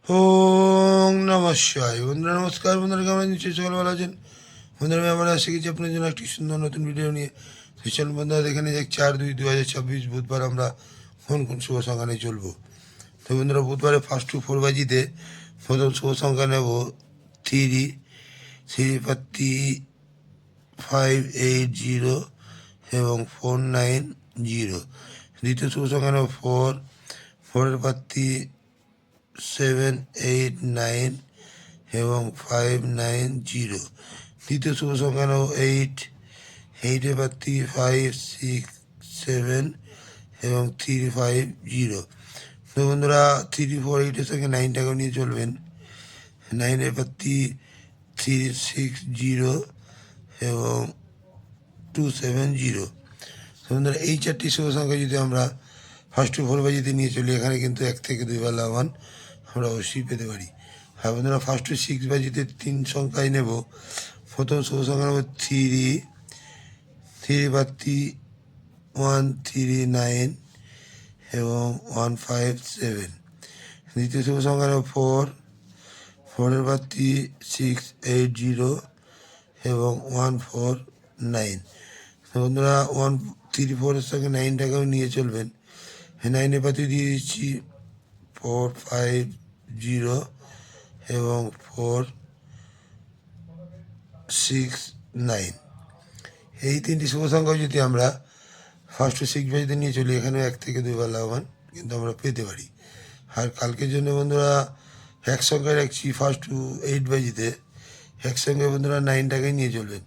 ওং নমঃ শিবায়। বন্ধুরা নমস্কার। বন্ধুরা কেমন আছেন? সকালবেলা আছেন? বন্ধুরা আমি আবার এসে গেছি আপনার জন্য একটি সুন্দর নতুন ভিডিও নিয়ে। চলুন বন্ধুরা দেখে নিয়ে যাক 4/2/2026 বুধবার আমরা কোন কোন শুভ সংখ্যা নিয়ে চলবো। তো বন্ধুরা বুধবারে 1 to 4 বাজিতে প্রথম শুভ সংখ্যা নেব 3, 580 এবং 490। দ্বিতীয় শুভ সংখ্যা নেব 4, 4-এর প্রার্থী 789 এবং 590। তৃতীয় শুভ সংখ্যা নেব 8, 8-এর প্রার্থী 567 এবং 350। তো বন্ধুরা 348-এর সঙ্গে 9টাকেও নিয়ে চলবেন। 9-এর প্রার্থী 360 এবং 270। তো বন্ধুরা এই চারটি শুভ সংখ্যা যদি আমরা 1 to 4 বাজিতে নিয়ে চলি, এখানে কিন্তু 1 থেকে 2 বার লাভবান আমরা অবশ্যই পেতে পারি। হ্যাঁ বন্ধুরা 1 to 6 বাজিতে 3 সংখ্যায় নেব। প্রথম শুভ সংখ্যা নেব 3, 3 প্রার্থী 139 এবং 157। দ্বিতীয় শুভ সংখ্যা নেব 4, 4-এর প্রার্থী 680 এবং 149। বন্ধুরা 134-এর সঙ্গে 9টাকেও নিয়ে চলবেন। 9-এর প্রার্থী দিয়ে দিচ্ছি 450 এবং 469। এই তিনটি শুভ সংখ্যা যদি আমরা 1 to 6 বাজিতে নিয়ে চলি, এখানে 1 থেকে 2 বার লাভবান কিন্তু আমরা পেতে পারি। আর কালকের জন্য বন্ধুরা এক সংখ্যায় রাখছি 1 to 8 বাজিতে। একসঙ্গে বন্ধুরা 9টাকেই নিয়ে চলবেন।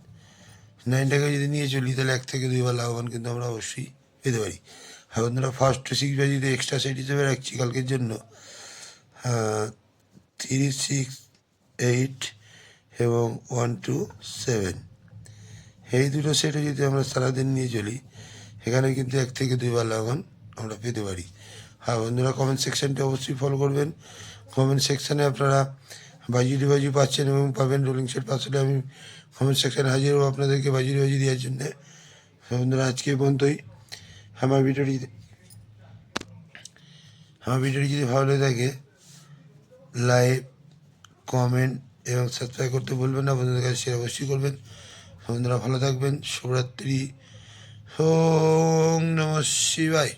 9টাকে যদি নিয়ে চলি তাহলে 1 থেকে 2 বার লাভবান কিন্তু আমরা অবশ্যই পেতে পারি। আর বন্ধুরা 1 to 6 বাজিতে এক্সট্রা সেট হিসেবে রাখছি কালকের জন্য 368 এবং 127। এই দুটো সেটে যদি আমরা সারাদিন নিয়ে চলি, এখানে কিন্তু 1 থেকে 2 বার লাভবান আমরা পেতে পারি। হ্যাঁ বন্ধুরা কমেন্ট সেকশানটি অবশ্যই ফলো করবেন। কমেন্ট সেকশানে আপনারা বাজি পাচ্ছেন এবং পাবেন। রোলিং সেট পাচ্ছেন। আমি কমেন্ট সেকশানে হাজির হবো আপনাদেরকে বাজি দেওয়ার জন্যে। বন্ধুরা আজকে পর্যন্তই। আমার ভিডিওটি যদি ভালো লেগে থাকে লাইক, কমেন্ট এবং সাবস্ক্রাইব করতে ভুলবেন না। বন্ধুদের কাছে শেয়ার অবশ্যই করবেন। বন্ধুরা ভালো থাকবেন। শুভরাত্রি। ওং নমঃ শিবায়।